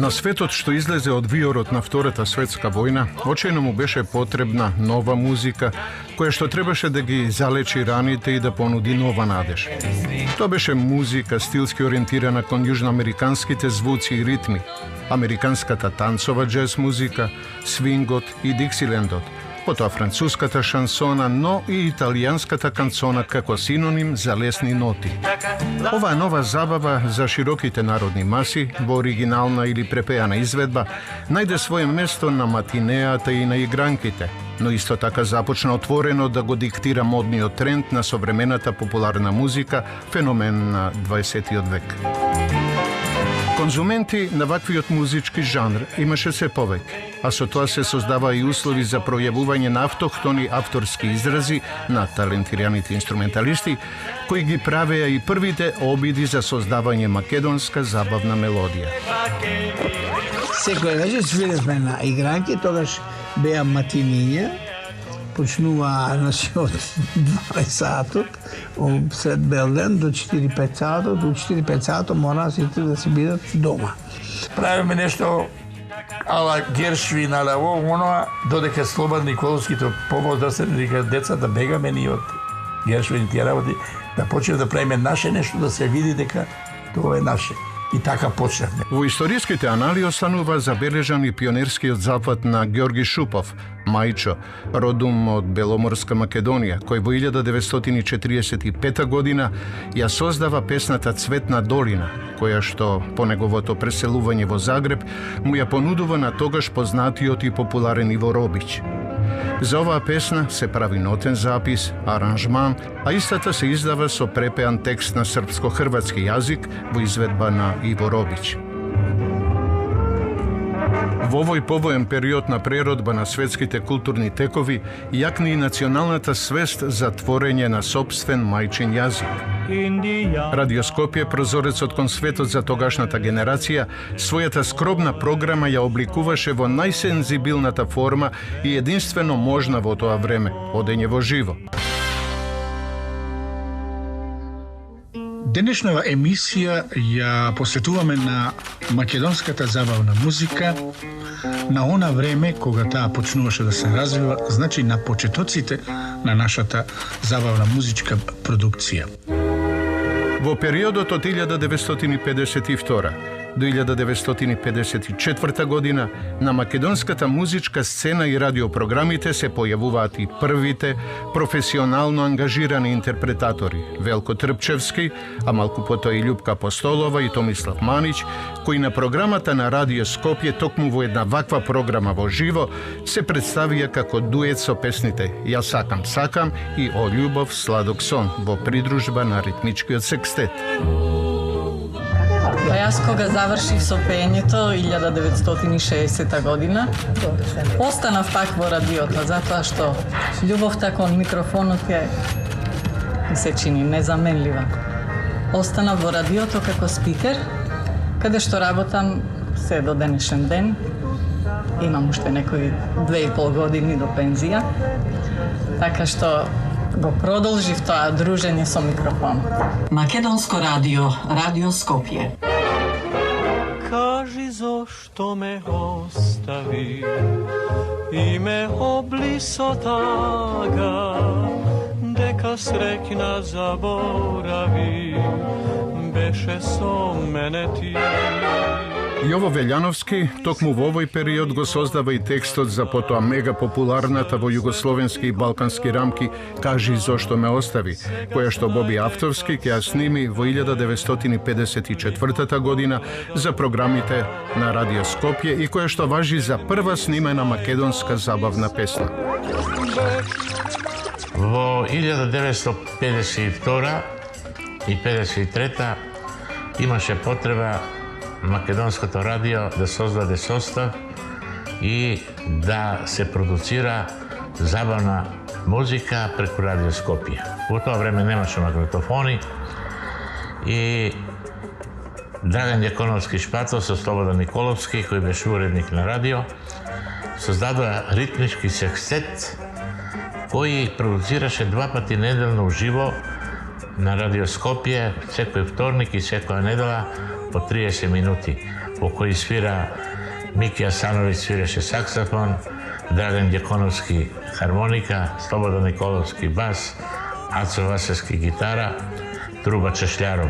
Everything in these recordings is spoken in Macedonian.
На светот што излезе од виорот на Втората светска војна, очајно му беше потребна нова музика, која што требаше да ги залечи раните и да понуди нова надеж. Тоа беше музика стилски ориентирана кон јужноамериканските звуци и ритми, американската танцова джез музика, свингот и диксилендот, потоа француската шансона, но и италијанската канцона како синоним за лесни ноти. Оваа нова забава за широките народни маси, во оригинална или препеана изведба, најде свое место на матинеата и на игранките, но исто така започна отворено да го диктира модниот тренд на современата популарна музика, феномен на 20 век. Конзументи на ваквиот музички жанр имаше се повеќе, а со тоа се создава и услови за пројавување на автохтони авторски изрази на талентираните инструменталисти, кои ги правеа и првите обиди за создавање македонска забавна мелодија. Секој вечер свиревме на игранки, тогаш беа матиниња, почнува од 12 сатот, сред Белден до 4-5 сатот, до 4-5 сатот мора сите да се бидат дома. Правиме нешто ала Гершвин, ала оно, додека Слободан Николовски то повозрастен, дека децата бегаме ни од Гершвин и тие работи, да почнеме да правиме наше нешто, да се види дека тоа е наше. И така почнавме. Во историските анали останува забележан и пионерскиот запад на Ѓорги Шупов, Мајчо, родум од Беломорска Македонија, кој во 1945 година ја создава песната Цветна долина, која што по неговото преселување во Загреб му ја понудува на тогаш познатиот и популарен Иво Робиќ. За оваа песна се прави нотен запис, аранжман, а истата се издава со препеан текст на српско-хрватски јазик во изведба на Иво Робиќ. Во овој повоен период на преродба на светските културни текови јакни и националната свест за творење на сопствен мајчин јазик. Радио Скопје, прозорецот кон светот за тогашната генерација, својата скромна програма ја обликуваше во најсензибилната форма и единствено можна во тоа време, одење во живо. Денешнава емисија ја посветуваме на македонската забавна музика, на она време кога таа почнуваше да се развива, значи на почетоците на нашата забавна музичка продукција. Во периодот од 1952 до 1954 година на македонската музичка сцена и радиопрограмите се појавуваат и првите професионално ангажирани интерпретатори Велко Трпчевски, а малку потоа и Љупка Апостолова и Томислав Манич, кои на програмата на Радио Скопје токму во една ваква програма во живо се представија како дует со песните Ја сакам, сакам и О љубов, сладок сон во придружба на ритмичкиот секстет. Па јас кога завршив со пеењето 1960 година, останав пак во радиото, затоа што љубовта кон микрофонот ми се чини незаменлива. Останав во радиото како спикер, каде што работам се до денешен ден. Имам уште некои 2,5 години до пензија, така што го продолжив тоа дружење со микрофонот. Македонско радио, Радио Скопје. Кажи зошто ме остави и ме облисо тага, дека среќна заборави, беше со мене ти. Jovo Veljanovski tokmu v ovoj period go sozdava i tekstот za potom mega popularната во југословенски и балкански рамки "Кажи зошто ме остави", која што Боби Автовски ќе ја сними во 1954 година за програмите на Радио Скопје и која што важи за прва снимена македонска забавна песна. Во 1952 и 1953 имаше потреба Македонското радио да создаде состав и да се продуцира забавна музика преку Радио Скопје. Во тоа време немаше магнетофони и Драган Ѓаконовски Шпато со Слободан Николовски, кој беше уредник на радио, создадоа ритмички секстет кој продуцираше 2 пати неделно уживо на Радио Скопје, секој вторник и секоја недела по 30 минути, во кој свира Мики Асановиќ свиреше саксофон, Драган Ѓаконовски хармоника, Слободан Николовски бас, Ацо Васевски гитара, Труба Чешљаров.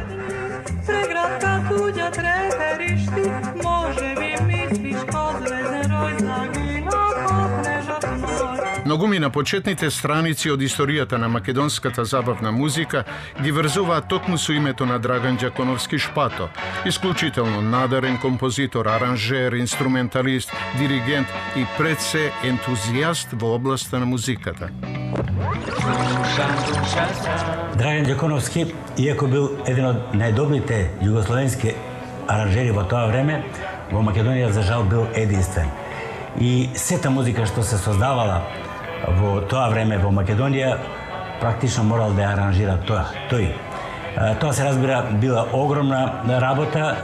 Преградка туѓа треперишти, може би мислиш код везен рој загина, попнежат море. Многуми на почетните страници од историјата на македонската забавна музика ги врзуваат токму со името на Драган Ѓаконовски Шпато, исклучително надарен композитор, аранжер, инструменталист, диригент и пред се ентузијаст во областа на музиката. Драган Ѓаконовски, иако бил еден од најдобрите југословенски аранжери во тоа време, во Македонија за жал бил единствен. И сета музика што се создавала во тоа време во Македонија, практично морал да ја аранжира тој. Тоа се разбира била огромна работа.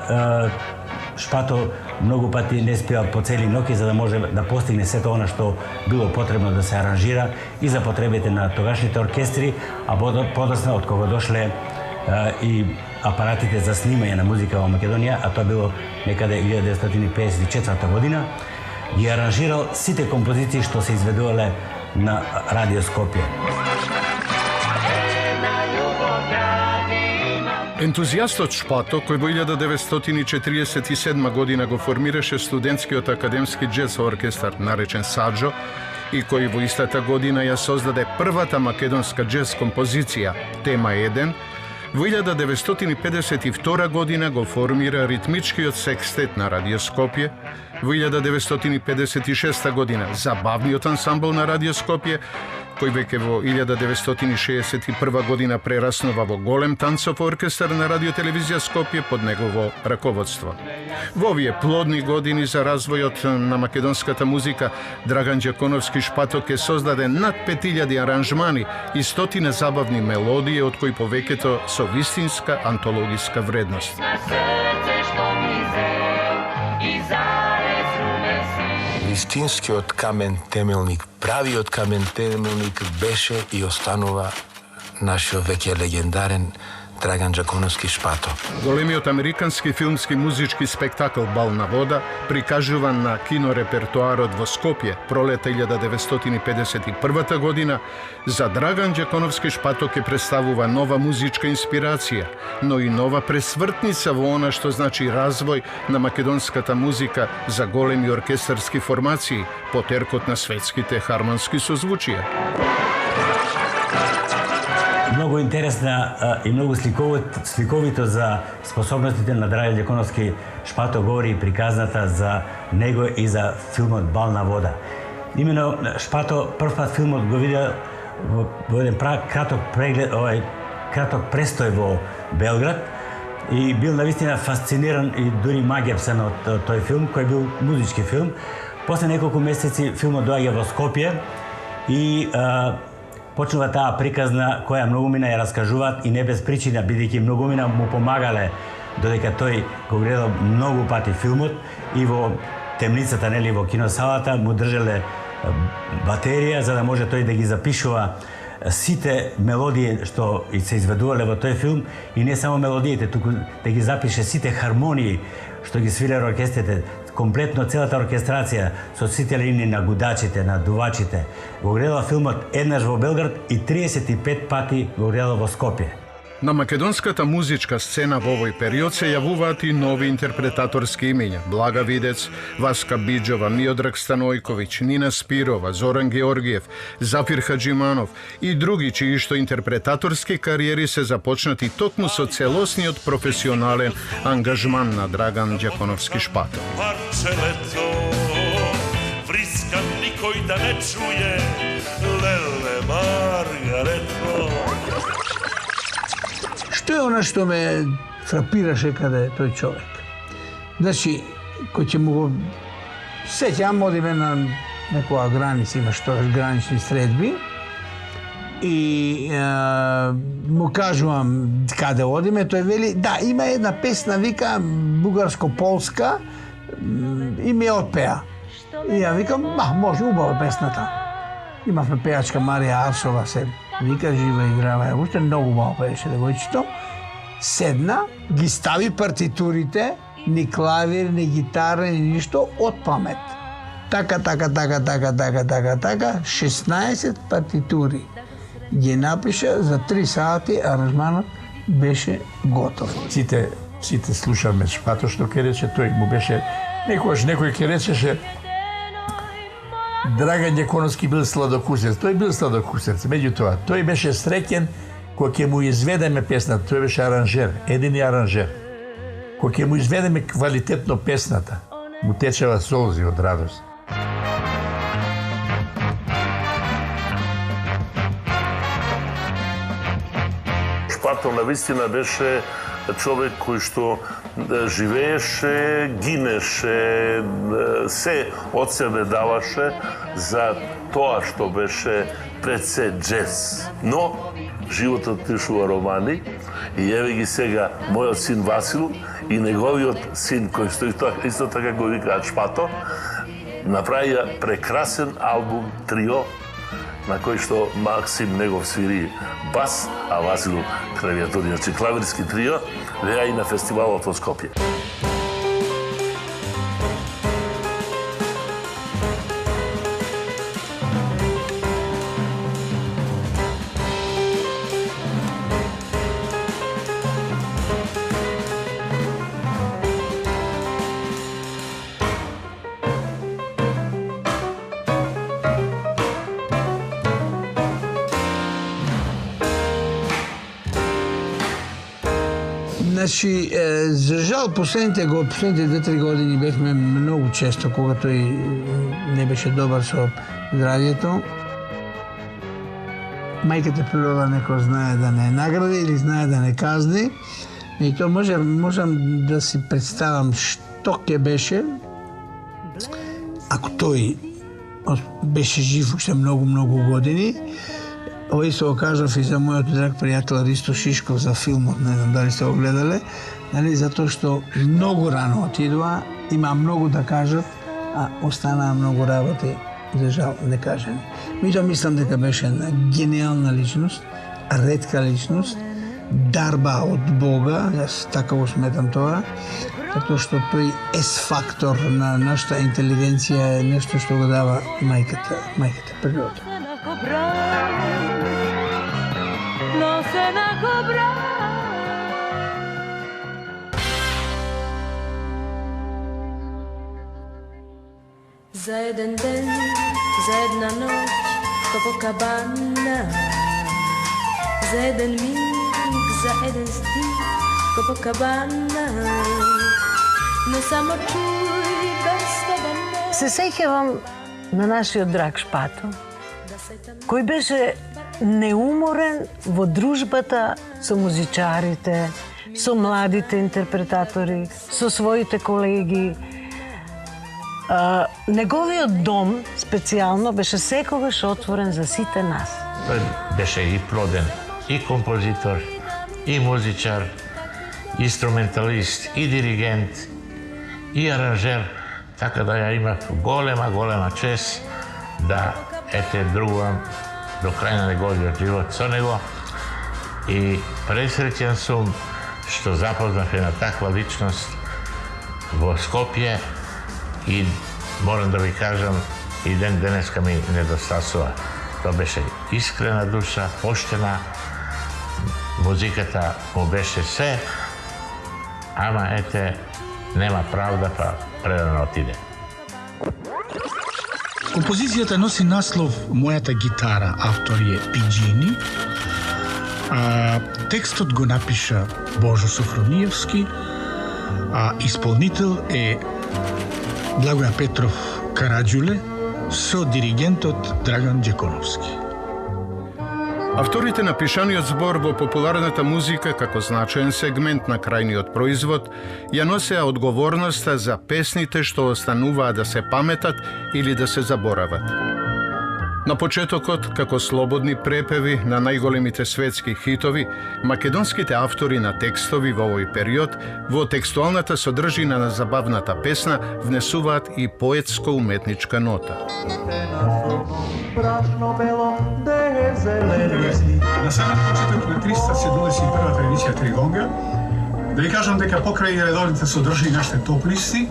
Шпато многу пати не спива по цели ноќи за да може да постигне сето она што било потребно да се аранжира и за потребите на тогашните оркестри, а подоцна од кога дошле и апаратите за снимање на музика во Македонија, а тоа било некаде 1954 година, ги аранжирал сите композиции што се изведувале на Радио Скопје. Ентузијастот Шпато, кој во 1947 година го формираше студентскиот академски џез оркестар наречен Саџо и кој во истата година ја создаде првата македонска џез композиција Тема 1, во 1952 година го формира ритмичкиот секстет на Радио Скопје, во 1956 година забавниот ансамбл на Радио Скопје, кој веќе во 1961 година прераснува во голем танцов оркестар на Радио Телевизија Скопје под негово раководство. Во овие плодни години за развојот на македонската музика, Драган Ѓаконовски Шпато ке создаде над 5000 аранжмани и стотина забавни мелодии, од кои повеќето со вистинска антологиска вредност. Вистинскиот камен темелник, правиот камен темелник беше и останува нашиот веќе легендарен Драган Ѓаконовски Шпато. Големиот американски филмски музички спектакл Бал на вода, прикажуван на кинорепертуарот во Скопје пролета 1951 година, за Драган Ѓаконовски Шпато ке представува нова музичка инспирација, но и нова пресвртница во она што значи развој на македонската музика за големи оркестарски формации, потеркот на светските хармонски созвучија. Многу интересна и многу сликовито за способностите на Драган Ѓаконовски Шпато говори и приказната за него и за филмот Бал на вода. Имено Шпато првпат филмот го видел во еден краток престој во Белград и бил навистина фасциниран и дури магепсан од тој филм, кој бил музички филм. После неколку месеци филмот доаѓа во Скопје и почнува таа приказна која многумина ја раскажуваат и не без причина, бидејќи многумина му помагале додека тој го гледал многу пати филмот и во темницата, нели, во киносалата му држеле батерија за да може тој да ги запишува сите мелодии што се изведувале во тој филм и не само мелодиите, туку да ги запише сите хармонии што ги свиреле оркестрите, комплетно целата оркестрација со сите линии на гудачите, на дувачите. Го гледал филмот еднаш во Белград и 35 пати го гледал во Скопје. На македонската музичка сцена во овој период се јавуваат и нови интерпретаторски имиња: Блага Видец, Васка Биџова, Миодраг Станојковиќ, Нина Спирова, Зоран Георгиев, Зафир Хаџиманов и други чии што интерпретаторски кариери се започнати токму со целосниот професионален ангажман на Драган Ѓаконовски Шпатов. Парчелето, врискам никој да не чуе, леле Маргарето. Што е она што ме фрапираше каде тој човек? Значи, кој ќе му го сеќам, одиме на некоја граница, имаш тогаш гранични средби, и му кажувам каде одиме, тој вели, да, има една песна, вика, бугарско-полска, и ми отпеа. И ја викам, може, убава песната. Имавме пеачка Марија Арсова, се вика, жива и здрава, уште многу убаво пееше девојчето. Седна, ги стави партитурите, ни клавир, ни гитара, ни ништо, од памет. Така, 16 партитури ги напиша, за 3 сати аранжманот беше готов. Сите слушаме Шпато што ке рече, тој му беше, некој ке речеше, Драган Ѓаконовски бил сладокусец. Тој бил сладокусец, меѓутоа, тој беше среќен кога ќе му изведеме песната, тој беше аранжер, едини аранжер. Кога ќе му изведеме квалитетно песната, му течева солзи од радост. Шпато навистина беше човек кој што живееше, гинеше, се од себе даваше за тоа што беше пред се джез. Но животот пишува романи и еве ги сега мојот син Васил и неговиот син кој исто така го викаат Шпато, направија прекрасен албум трио на кој што Максим Негов свири бас, а Васил клавиатури. Значи клавирски трио беа и на фестивалот во Скопје. Значи, за жал, последните 2-3 години бехме многу често, кога тој не беше добар со здравјето. Мајката природа некој знае да не награди или знае да не казни. И то можам да си представам што ќе беше ако тој беше жив уште многу години. Ова се окажав и за мојот драг пријател Ристо Шишков за филмот, не знам дали сте го гледале, нали, затоа што многу рано отидоа, има многу да кажат, а останаа многу работи, за жал, не кажени. Меѓутоа мислам дека беше една гениална личност, ретка личност, дарба од Бога, јас така го сметам тоа, затоа што тој S-фактор на нашата интелигенција е нешто што го дава мајката природа. За еден ден, за една ноќ, Копакабана. За еден миг, за еден стих, Копакабана. Не само чуј без тебе не. Се сеќавам на нашиот драг Шпато, кој беше неуморен во дружбата со музичарите, со младите интерпретатори, со своите колеги. Неговиот дом специјално беше секогаш отворен за сите нас. Тој беше и проден, и композитор, и музичар, инструменталист, и диригент, и аранжер, така да ја имав голема чест да другувам до крај на неговиот живот со него и пресреќен сум што запознав една таква личност во Скопје и морам да ви кажам и денеска ми недостасува. Тоа беше искрена душа, поштена, музиката му беше се, ама ете, нема правда, па прерано отиде. Композицијата носи наслов Мојата гитара, автор е Пиджини. Текстот го напиша Божо Софрониевски, а исполнител е Благоја Петров Караѓуле со диригентот Драган Џеконовски. Авторите на пишаниот збор во популарната музика како значаен сегмент на крајниот производ ја носеа одговорноста за песните што остануваат да се паметат или да се заборават. На почетокот, како слободни препеви на најголемите светски хитови, македонските автори на текстови во овој период во текстуалната содржина на забавната песна внесуваат и поетско-уметничка нота. На самиот почеток на 371-та емисија Тригонга, да ви кажам дека покрај редовните содржини нашите топ-листи,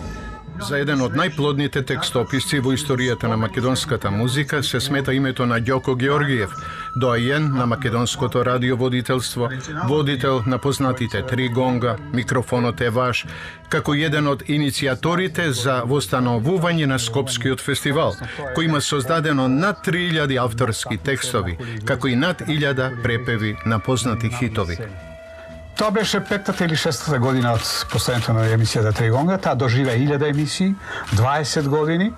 за еден од најплодните текстописци во историјата на македонската музика се смета името на Ѓоко Георгиев, доајен на македонското радиоводителство, водител на познатите Тригонга, Микрофонот е ваш, како еден од иницијаторите за востановување на Скопскиот фестивал, кој има создадено над 3000 авторски текстови, како и над 1000 препеви на познати хитови. Тоа беше 5-та или 6-та година од последната на емисијата Тригонга. Таа доживеа 1000 емисии, 20 години.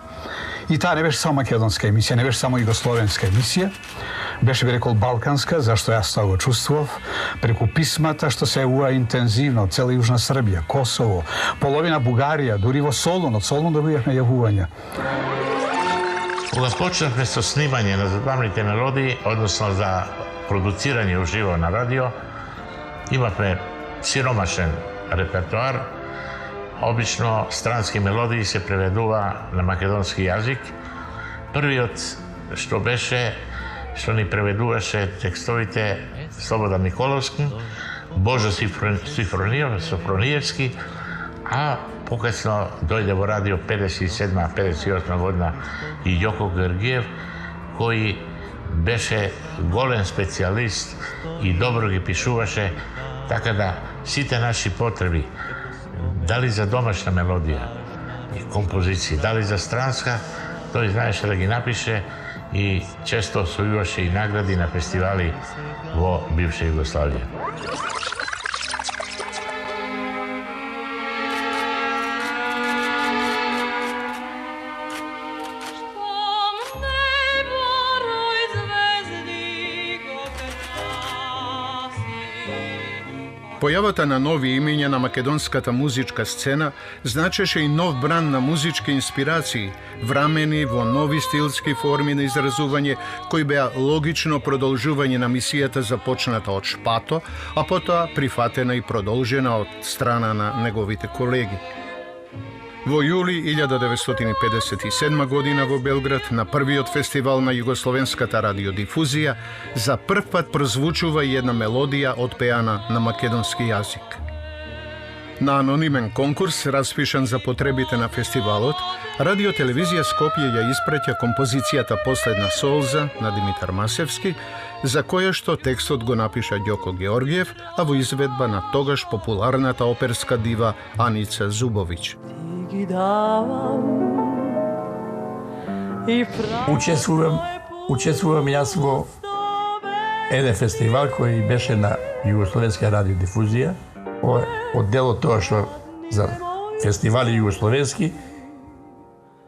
И таа не беше само македонска емисија, не беше само југословенска емисија. Беше, би рекол, балканска, зашто јас тоа го чувствував, преку писмата што се јавува интензивно од цела Јужна Србија, Косово, половина Бугарија, дури во Солун, од Солун добијавме јавувања. Кога почнавме со снимање на забавните мелодии, односно за продуцирање уживо на радио, имавме сиромашен репертуар. Обично странски мелодии се преведува на македонски јазик. Првиот што беше, што ни преведуваше текстовите Слободан Николовски, Божо Софрониевски, а покасно дојде во радио 57-58 година и Ѓоко Георгиев, кој беше голем специјалист и добро ги пишуваше, така да сите наши потреби, дали за домашна мелодија и композиција, дали за странска, тој знаеше да ги напише и често освојуваше и награди на фестивали во бивша Југославија. Појавата на нови имиња на македонската музичка сцена значеше и нов бран на музички инспирации, врамени во нови стилски форми на изразување, кои беа логично продолжување на мисијата започната од Шпато, а потоа прифатена и продолжена од страна на неговите колеги. Во јули 1957 година во Белград, на првиот фестивал на југословенската радиодифузија, за прв пат прозвучува и една мелодија отпеана на македонски јазик. На анонимен конкурс, распишан за потребите на фестивалот, Радиотелевизија Скопје ја испраќа композицијата Последна солза на Димитар Масевски, за која што текстот го напиша Ѓоко Георгиев, а во изведба на тогаш популарната оперска дива Аница Зубовиќ. Учествувам јас во еден фестивал кој беше на Југословенска радиодифузија. Од делот тоа што за фестивали југословенски.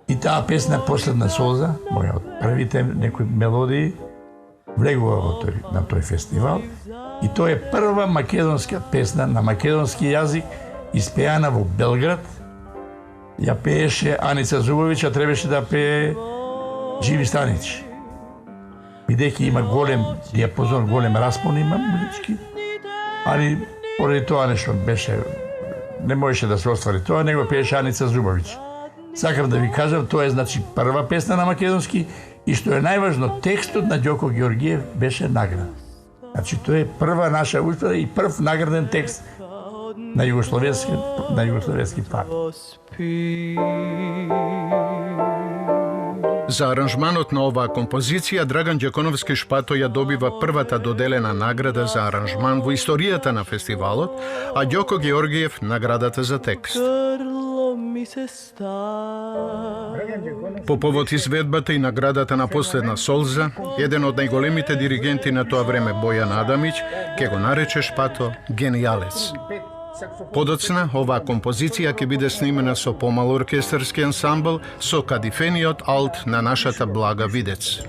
И таа песна Последна солза, моја од првите некои мелодии, влегува на тој фестивал. И тоа е прва македонска песна на македонски јазик, испеана во Белград. Ја пееше Аница Зубовиќ, а требаше да пее Живи Станич. Бидејќи има голем диапазон, голем распон има музички, али поради тоа нешто беше, не можеше да се оствари тоа, него пееше Аница Зубовиќ. Сакам да ви кажам, тоа е значи прва песна на македонски и што е најважно, текстот на Ѓоко Георгиев беше награден. Значи тоа е прва наша успеха и прв награден текст на југословенски пат. За аранжманот на оваа композиција Драган Ѓаконовски Шпато ја добива првата доделена награда за аранжман во историјата на фестивалот, а Ѓоко Георгиев наградата за текст. По повод изведбата и наградата на Последна солза, еден од најголемите диригенти на тоа време Бојан Адамиќ ке го нарече Шпато генијалец. Подоцна, оваа композиција ќе биде снимена со помал оркестарски ансамбл со кадифениот алт на нашата Блага Видец.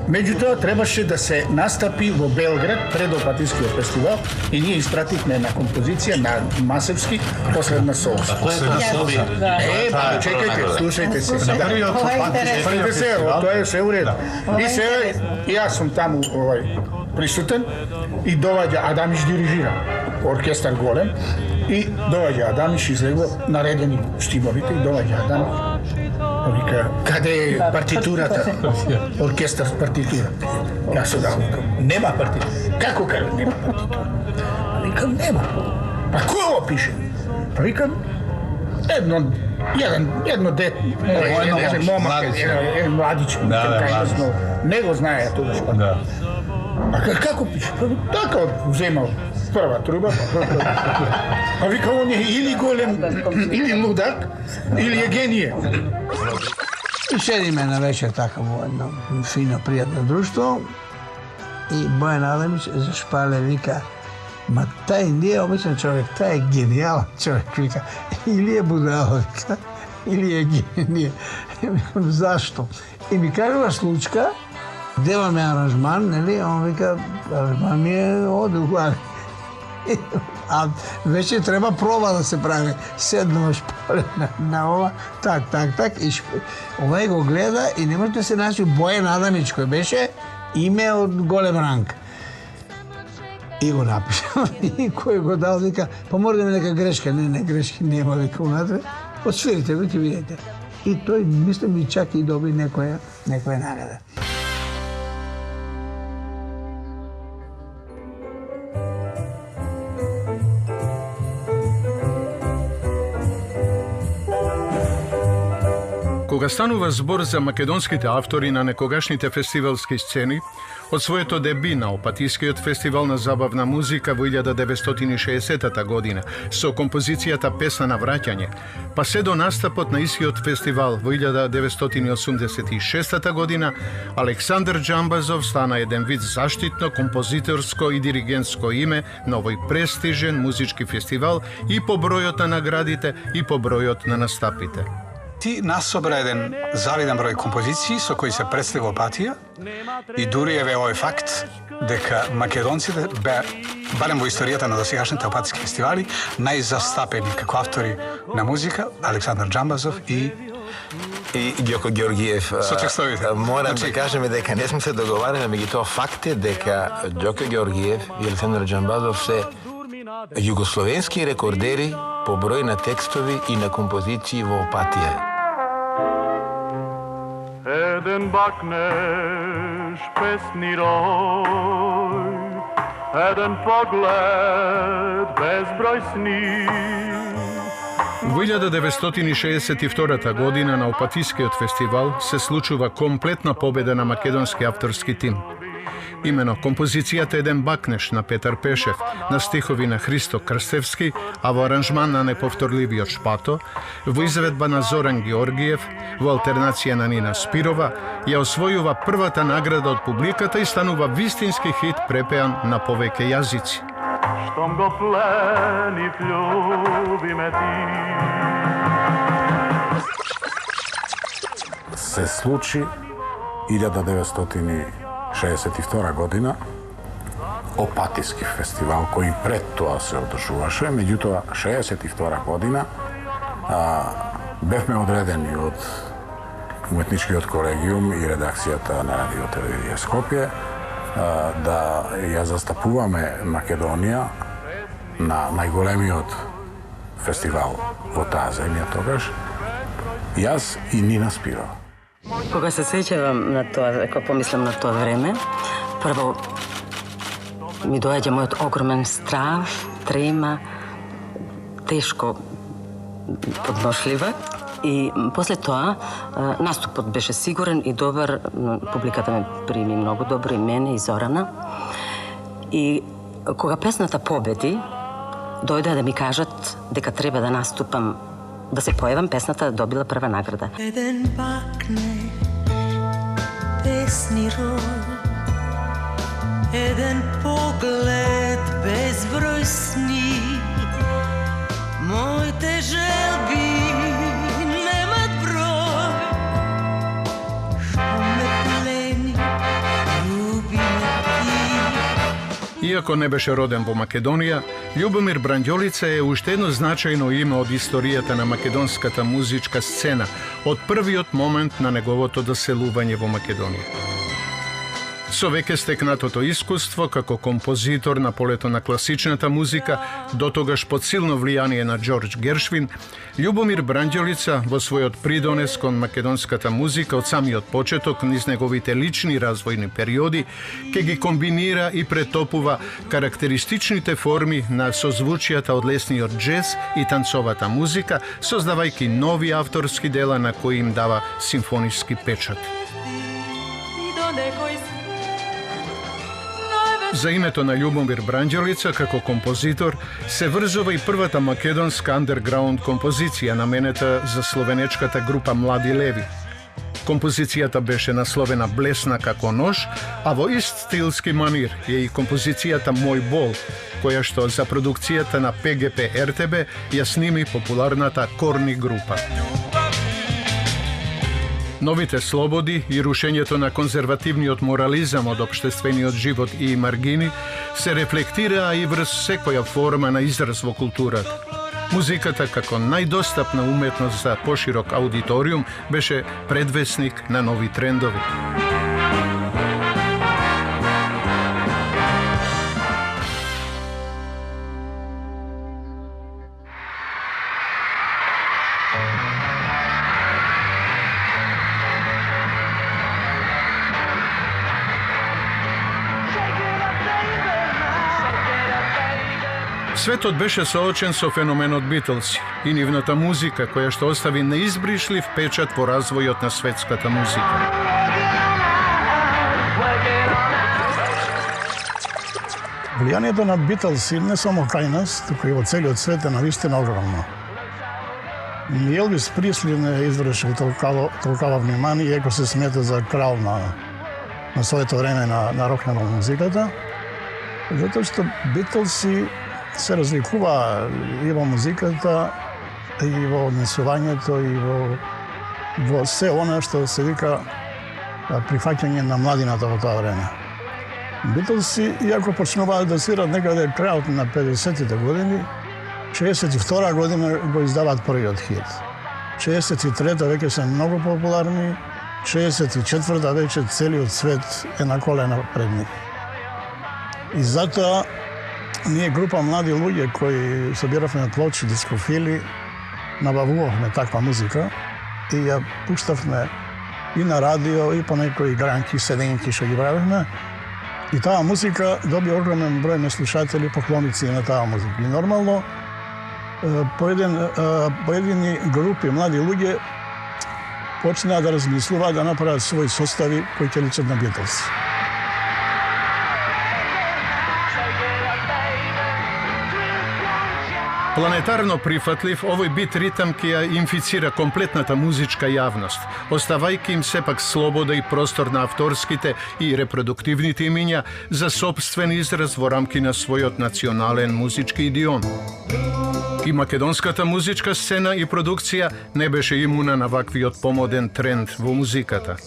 Меѓутоа, требаше да се настапи во Белград пред Опатискиот фестивал и ние испративме една композиција на Масевски Последна солза. Чекајте, слушајте се. Првите се, тоа е се уред. И сега, јас сум таму присутен и доваѓа Адамиш дирижира. Оркестар голем и доваѓа Адамиш, излегува наредени штимовите и доваѓа Адамиш. Вика, каде е партитурата? Оркестар с партитура. Јас се дам, нема партитура. Како каде нема партитура? Викам, нема. А кој го пише? Па викам, еден дет, еден момак, еден младич, не го знае тогаш. А како пише? Така вземал прва труба, а вика, он е или голем, или лудак, или е геније. И седиме на вечер така во едно фино, пријатно друштво и Бојан Адамиќ зашпале, вика, ма тај не е обичен човек, тај е генијален човек, вика, или е будала, вика, или е геније. Зашто? И ми кажува случка, деваме аранжман, нели, он вика, аранжман ми е оде глави. А вече треба проба да се прави. Седнува шпале на ова, так, и овај го гледа и не може да се најде Бојан Адамиќ, кој беше име од голем ранг. И го напиша. И кој го дал, вика, па мора да има нека грешка. Не, грешки нема, вика, унатре. Отсвирите, ви ќе видите. И тој, мислам, и чак и доби некоја награда. Кога станува збор за македонските автори на некогашните фестивалски сцени, од своето деби на Опатискиот фестивал на забавна музика во 1960 година со композицијата Песна на враќање, па се до настапот на истиот фестивал во 1986 година, Александар Џамбазов стана еден вид заштитно композиторско и диригентско име на овој престижен музички фестивал и по бројот на наградите и по бројот на настапите. Ти нас собра еден завиден број композиции со кои се представи Опатија и дури еве овој факт дека македонците барем во историјата на досегашните опатиски фестивали најзастапени како автори на музика Александар Џамбазов и Ѓоко Георгиев. Со текстовите. Морам да кажеме дека не сме се договарали, меѓутоа факт е дека Ѓоко Георгиев и Александар Џамбазов се југословенски рекордери по број на текстови и на композиции во Опатија. Еден бакнеш песни рој, еден поглед безброј сни. Во 1962 година на Опатискиот фестивал се случува комплетна победа на македонски авторски тим. Имено композицијата Еден бакнеш на Петар Пешев, на стихови на Христо Крстевски, а во аранжман на неповторливиот Шпато, во изведба на Зоран Георгиев, во алтернација на Нина Спирова, ја освојува првата награда од публиката и станува вистински хит препеан на повеќе јазици. Штом го плени љуби ме ти. Се случи 1962 година Опатиски фестивал, кој пред тоа се одржуваше, меѓутоа 62 година бевме одредени од уметничкиот колегиум и редакцијата на Радио Телевизија Скопје да ја застапуваме Македонија на најголемиот фестивал во таа земја тогаш, јас и Нина Спирова. Кога се сеќавам на тоа, кога помислам на тоа време, прво ми доаѓа мојот огромен страв, трема, тешко подношлива. И после тоа наступот беше сигурен и добар, публиката ме прими многу добро, и мене, и Зорана. И кога песната победи, дојде да ми кажат дека треба да наступам, да се појавам, песната добила прва награда. Еден пакне песни род, еден поглед безброј сни, моите желби немат број, што ме плени, љуби ме ти. Иако не беше роден во Македонија, Љубомир Бранѓолица е уште едно значајно име од историјата на македонската музичка сцена од првиот момент на неговото доселување во Македонија. Со веќе стекнатото искуство како композитор на полето на класичната музика, дотогаш под силно влијание на Џорџ Гершвин, Љубомир Бранѓолица во својот придонес кон македонската музика од самиот почеток низ неговите лични развојни периоди, ке ги комбинира и претопува карактеристичните форми на созвучијата од лесниот џез и танцовата музика, создавајќи нови авторски дела на кои им дава симфониски печат. За името на Љубомир Бранѓолица како композитор се врзува и првата македонска андерграунд композиција наменета за словенечката група Млади леви. Композицијата беше насловена Блесна како нож, а во ист стилски манир е и композицијата Мој бол, која што за продукцијата на ПГП РТБ ја сними популарната Корни група. Новите слободи и рушењето на конзервативниот морализам од општествениот живот и маргини се рефлектираа и врз секоја форма на израз во културата. Музиката како најдостапна уметност за поширок аудиториум беше предвесник на нови трендови. Светот беше соочен со феноменот Битлз и нивната музика, која што остави неизбришлив печат во развојот на светската музика. Влијанието на Битлз и не само кај нас, туку и во целиот свет е навистина огромно. Елвис Пресли не извршил толкова внимание, иако се смета за крал на своето време на рок-н-рол музиката, затоа што Битлси се разликува и во музиката, и во однесувањето, и во се она што се вика прифаќање на младината во тоа време. Битлси, иако почнуваат да свират некаде крајот на 50-тите години, 62 година го издаваат првиот хит. 63-та веќе се многу популарни, 64-та веќе целиот свет е на колена пред нив. И затоа ние група млади луѓе кои собиравме плочи, дискофили, набавувавме таква музика и ја пуштавме и на радио, и по некои гранки, седенки што ги правевме. И таа музика доби огромен број на слушатели, поклоници на таа музика. И нормално, поедини групи млади луѓе почнаа да размислуваат да направат своји состави кои ќе личат на Битлз. Планетарно прифатлив, овој бит ритам ќе ја инфицира комплетната музичка јавност, оставајќи им сепак слобода и простор на авторските и репродуктивните имиња за сопствен израз во рамки на својот национален музички идиом. И македонската музичка сцена и продукција не беше имуна на ваквиот помоден тренд во музиката.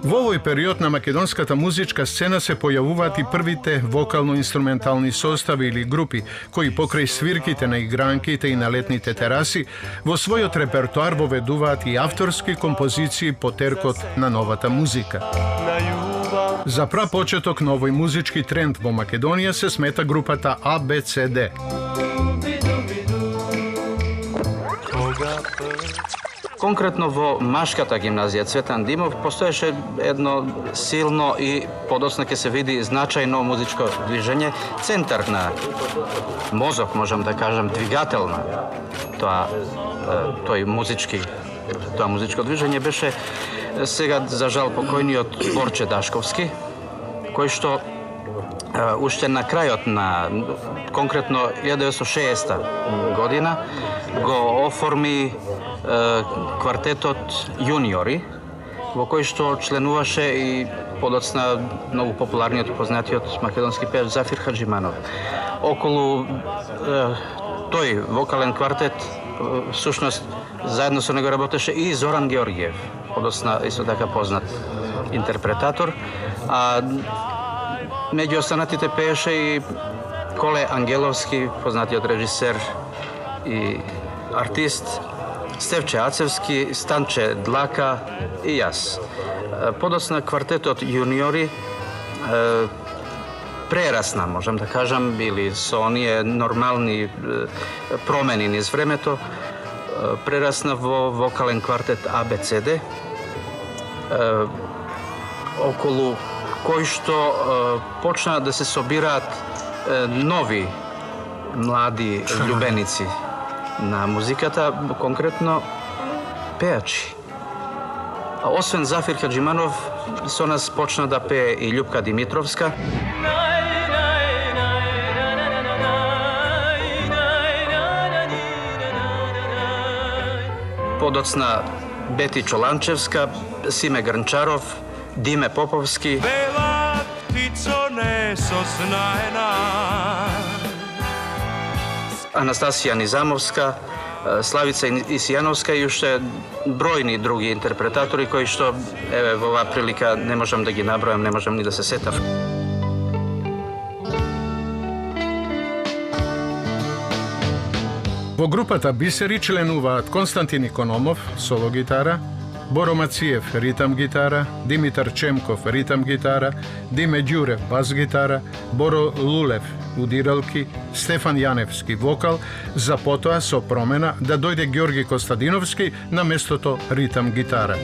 Во овој период на македонската музичка сцена се појавуваат и првите вокално-инструментални состави или групи, кои покрај свирките на игранките и на летните тераси, во својот репертуар воведуваат и авторски композиции по теркот на новата музика. За прапочеток на овој музички тренд во Македонија се смета групата ABCD. Конкретно во Машката гимназија Цветан Димов постоеше едно силно и подоцна ќе се види значајно музичко движење, центар на мозок, можам да кажам, двигател на тоа музичко движење беше сега за жал покојниот Борче Дашковски, кој што уште на крајот на конкретно 1960 година го оформи квартетот Јуниори, во кој што членуваше и подоцна многу популарниот и познатиот македонски пеvač Зафир Хаджиманов. Околу тој вокален квартет всушност заедно со него работеше и Зоран Георгиев, подоцна исто така познат интерпретатор, а меѓу останатите пееше и Коле Ангеловски, познатиот режисер и артист, Стевче Ацевски, Станче Длака и јас. Подоцна квартетот Јуниори прерасна, можам да кажам, били со оние нормални промени низ времето, прерасна во вокален квартет ABCD, околу кој што почна да се собираат нови млади љубеници на музиката, конкретно пејачи. Освен Зафир Хаджиманов, со нас почна да пее и Љупка Димитровска. Подоцна Бети Чоланчевска, Симе Грнчаров, Диме Поповски. Бела птицо несознаена. Анастасија Низамовска, Славица Исијановска и уште бројни други интерпретатори кои што еве во оваа прилика не можам да ги набројам, не можам ни да се сетам. Во групата Бисери членуваат Константин Икономов, соло гитара, Боро Мациев, ритам гитара, Димитар Чемков, ритам гитара, Диме Ѓурев, бас гитара, Боро Лулев, удиралки, Стефан Јаневски, вокал, за потоа со промена да дојде Ѓорги Костадиновски на местото ритам гитара.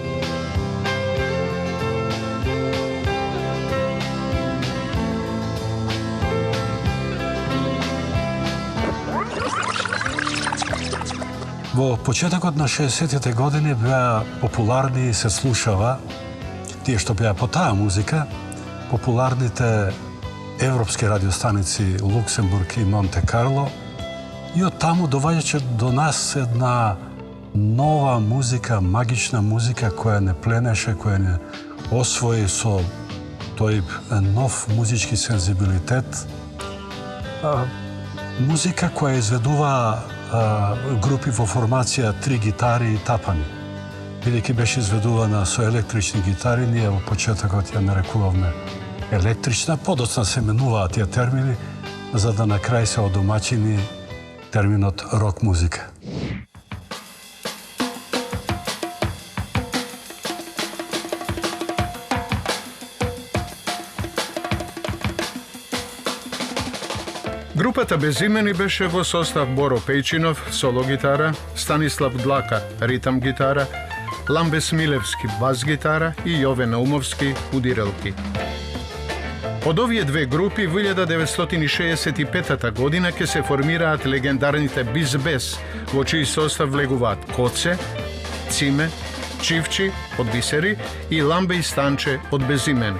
Во почетокот на 60-тите години беа популарни и се слушава тие што беа по таа музика, популарните европски радиостаници Луксембург и Монте Карло, и од таму доваѓаше до нас една нова музика, магична музика која не пленеше, која не освои со тој нов музички сензибилитет. Музика која изведува групи во формација 3 гитари и тапани. Бидејќи беше изведувана со електрични гитари, ние во почетокот ја нарекувавме електрична, подоцна се менуваа тие термини, за да на крај се одомачини терминот рок музика. Групата Безимени беше во состав Боро Пејчинов, соло гитара, Станислав Длака, ритам гитара, Ламбе Смилевски, бас гитара и Јове Наумовски, удиралки. Од овие две групи во 1965 година ќе се формираат легендарните Бис-Бес, во чиј состав влегуваат Коце, Циме, Чивчи од Бисери и Ламбе и Станче од Безимени.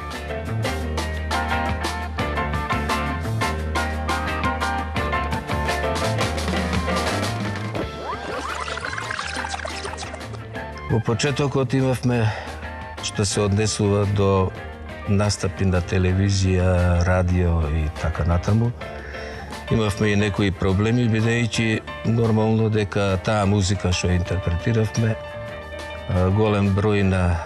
Во почетокот имавме, што се однесува до настапи на телевизија, радио и така натаму. Имавме и некои проблеми, бидејќи нормално дека таа музика што интерпретиравме, голем број на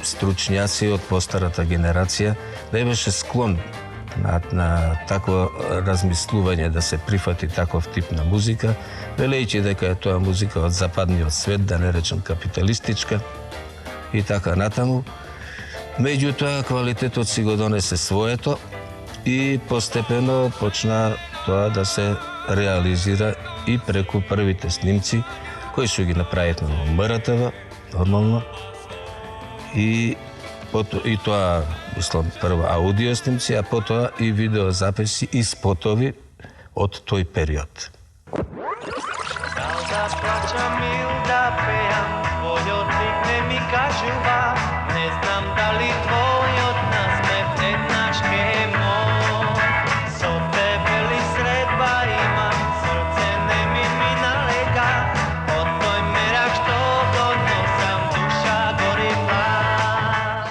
стручњаци од постарата генерација не беше склон на такво размислување да се прифати таков тип на музика, велејќи дека е тоа музика од западниот свет, да не речем капиталистичка и така натаму. Меѓутоа, квалитетот си го донесе своето и постепено почна тоа да се реализира и преку првите снимци кои што ги направивме во МРТВ, нормално. И тоа, мислам, прво аудио снимци, а потоа и видеозаписи и спотови од тој период. Дал да плачам или да пеам, твојот лик не ми кажува, не знам дали твојот насмев еднаш ке мој. Со тебе ли средба имам, срце не ми налега, од тој мерак што го носам, душа гори плач.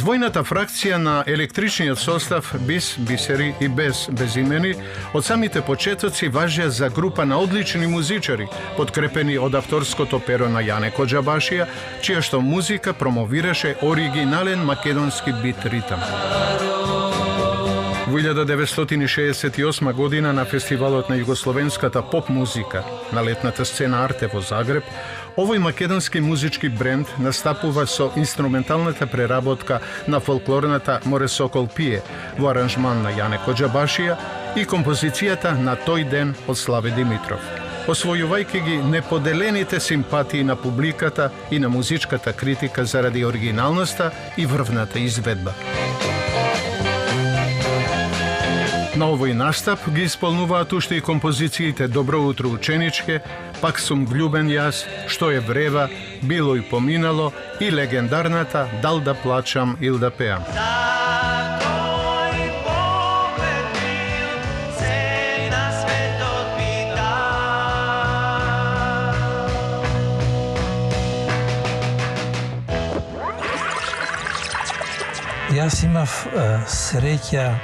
Двојната фракција на електричниот состав БИС, бисери и безимени од самите почетоци важеа за група на одлични музичари, подкрепени од авторското перо на Јане Коџабашија, чија што музика промовираше оригинален македонски бит ритам. Во 1968 година на фестивалот на југословенската поп музика на летната сцена Арте во Загреб, овој македонски музички бренд настапува со инструменталната преработка на фолклорната Море Сокол пие во аранжман на Јане Коџабашија и композицијата На тој ден од Славе Димитров, освојувајќи ги неподелените симпатии на публиката и на музичката критика заради оригиналноста и врвната изведба. На овој настап ги исполнуваат уште и композициите Добро утро ученичке, Пак сум влюбен јас, Што е врева, Било и поминало и легендарната Дал да плачам или да пеам. Јас имав среќа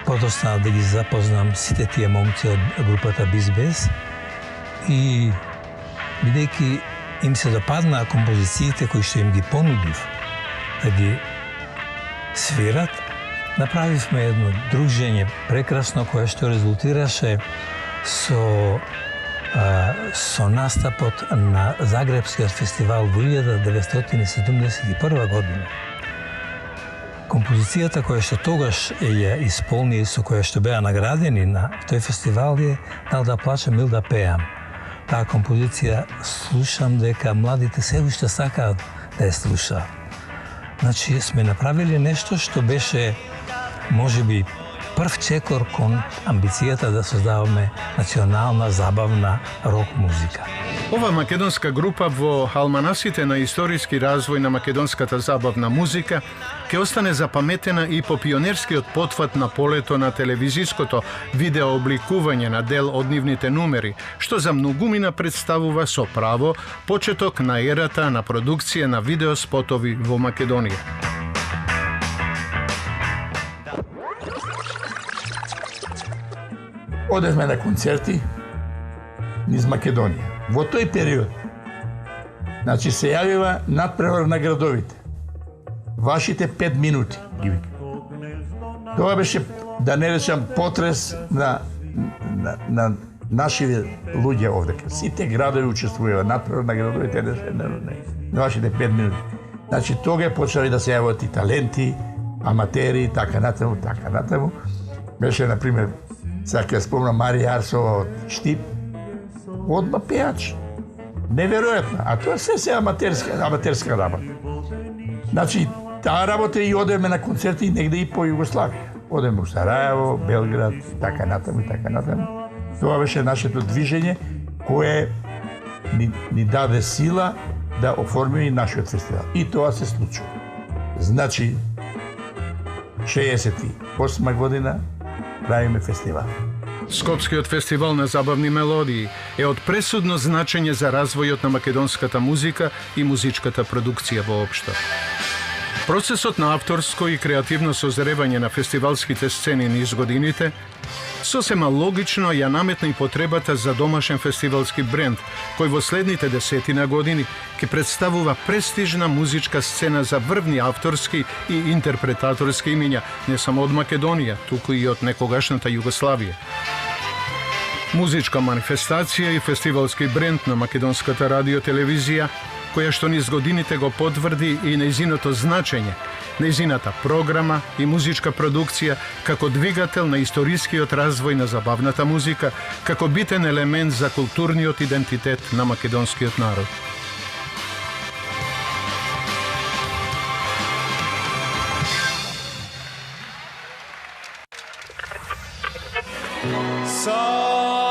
подосна да ги запознам сите тие момци од групата Бис и бидејќи им се допаднаа композициите кои што им ги понудив да ги свират, направивме едно дружење прекрасно кое што резултираше со настапот на Загребскиот фестивал во 1971 година. Композицијата која што тогаш ја исполни и со која што беа наградени на тој фестивал е Дал да плачам или да пеам. Таа композиција слушам дека младите се уште сакаат да ја слушаат. Значи сме направили нешто што беше можеби прв чекор кон амбицијата да создаваме национална забавна рок музика. Ова македонска група во алманасите на историски развој на македонската забавна музика ќе остане запаметена и по пионерскиот потфат на полето на телевизиското видеообликување на дел од нивните numери, што за многумина представува со право почеток на ерата на продукција на видеоспотови во Македонија. Одевме на концерти низ Македонија. Во тој период, значи се јавива надпревар на градовите. Вашите 5 минути, ги вика. Тоа беше, да не речам, потрес на наши луѓе овде. Сите градови учествуваа, надпревар на градовите, на вашите 5 минути. Значи, тога почнали да се јавуват и таленти, аматери, така натаму. Беше, например, сега ќе спомнам Марија Арсова од Штип, одма пеач. Неверојатно. А тоа се аматерска работа. Значи, таа работа и одеме на концерти негде и по Југославија. Одеме у Сарајево, Белград, така натаму. Тоа беше нашето движење кое ни даде сила да оформиме и нашиот фестивал. И тоа се случува. Значи, 68 година правиме фестивал. Скопскиот фестивал на забавни мелодии е од пресудно значење за развојот на македонската музика и музичката продукција воопшто. Процесот на авторско и креативно созревање на фестивалските сцени низ годините сосема логично ја наметна и потребата за домашен фестивалски бренд, кој во следните десетина години ќе представува престижна музичка сцена за врвни авторски и интерпретаторски имиња не само од Македонија, туку и од некогашната Југославија. Музичка манифестација и фестивалски бренд на македонската радиотелевизија, која што низ годините го потврди и нејзиното значење Нејзината програма и музичка продукција како двигател на историскиот развој на забавната музика, како битен елемент за културниот идентитет на македонскиот народ. Sa